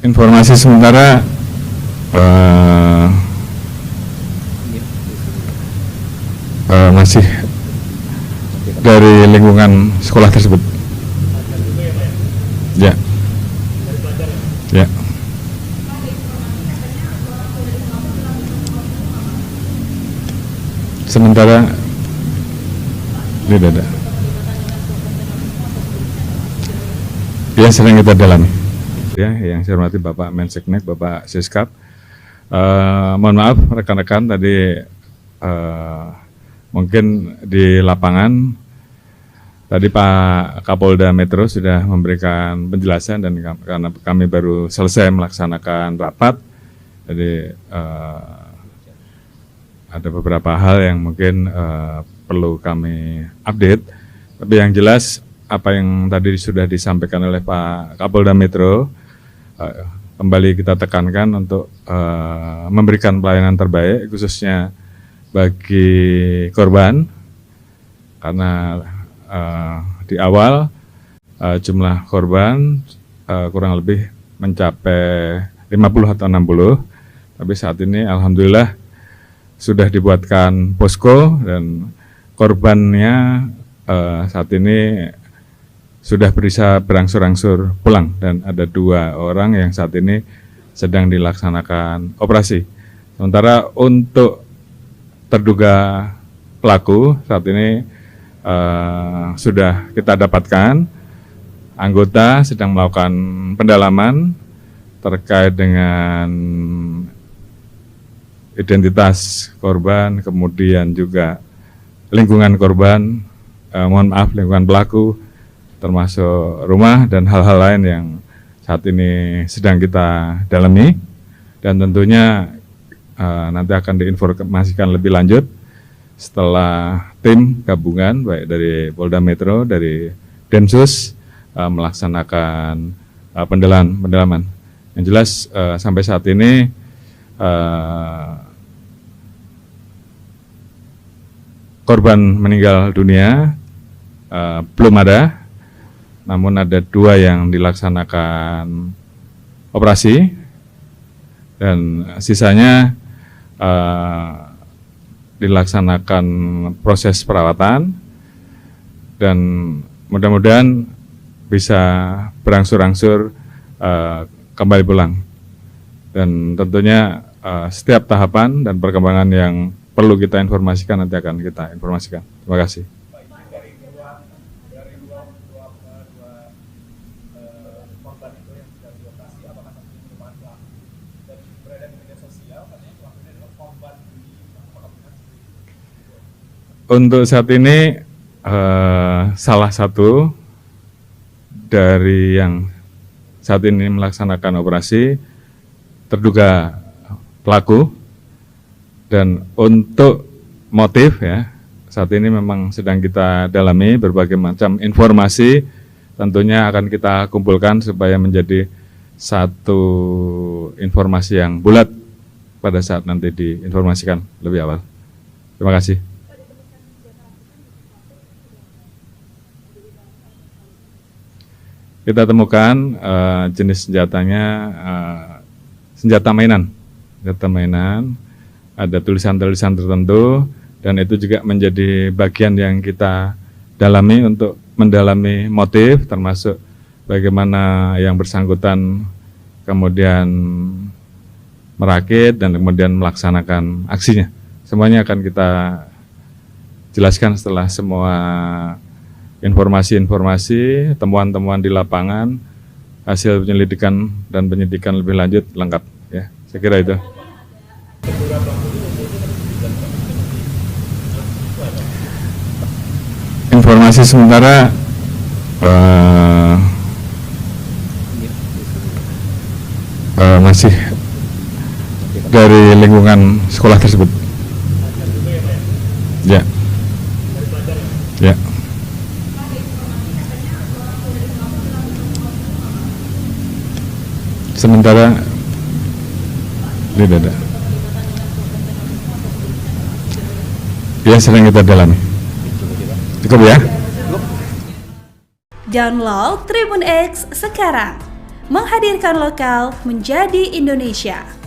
Informasi sementara masih dari lingkungan sekolah tersebut. Ya, ya. Sementara tidak ada. Ya, sedang kita dalami. Ya, yang saya hormati Bapak Menseknek, Bapak Siskap. Mohon maaf rekan-rekan tadi mungkin di lapangan tadi Pak Kapolda Metro sudah memberikan penjelasan dan karena kami baru selesai melaksanakan rapat, jadi ada beberapa hal yang mungkin perlu kami update. Tapi yang jelas apa yang tadi sudah disampaikan oleh Pak Kapolda Metro, kembali kita tekankan untuk memberikan pelayanan terbaik khususnya bagi korban, karena di awal jumlah korban kurang lebih mencapai 50 atau 60, tapi saat ini alhamdulillah sudah dibuatkan posko dan korbannya saat ini sudah bisa berangsur-angsur pulang dan ada 2 orang yang saat ini sedang dilaksanakan operasi. Sementara untuk terduga pelaku saat ini sudah kita dapatkan, anggota sedang melakukan pendalaman terkait dengan identitas korban, kemudian juga lingkungan korban, mohon maaf lingkungan pelaku, termasuk rumah dan hal-hal lain yang saat ini sedang kita dalami, dan tentunya nanti akan diinformasikan lebih lanjut setelah tim gabungan baik dari Polda Metro, dari Densus melaksanakan pendalaman. Yang jelas sampai saat ini korban meninggal dunia belum ada, namun ada 2 yang dilaksanakan operasi dan sisanya dilaksanakan proses perawatan dan mudah-mudahan bisa berangsur-angsur kembali pulang. Dan tentunya setiap tahapan dan perkembangan yang perlu kita informasikan nanti akan kita informasikan. Terima kasih. Untuk saat ini salah satu dari yang saat ini melaksanakan operasi terduga pelaku, dan untuk motif ya saat ini memang sedang kita dalami berbagai macam informasi, tentunya akan kita kumpulkan supaya menjadi satu informasi yang bulat pada saat nanti diinformasikan lebih awal. Terima kasih. Kita temukan jenis senjatanya senjata mainan, ada tulisan-tulisan tertentu, dan itu juga menjadi bagian yang kita dalami untuk mendalami motif, termasuk bagaimana yang bersangkutan kemudian merakit dan kemudian melaksanakan aksinya. Semuanya akan kita jelaskan setelah semua informasi-informasi, temuan-temuan di lapangan, hasil penyelidikan dan penyidikan lebih lanjut lengkap. Ya, saya kira itu. Informasi sementara masih dari lingkungan sekolah tersebut. Ya, ya. Sementara tidak ada. Ya, sedang kita dalami. Cukup ya. Download Tribun X sekarang, menghadirkan lokal menjadi Indonesia.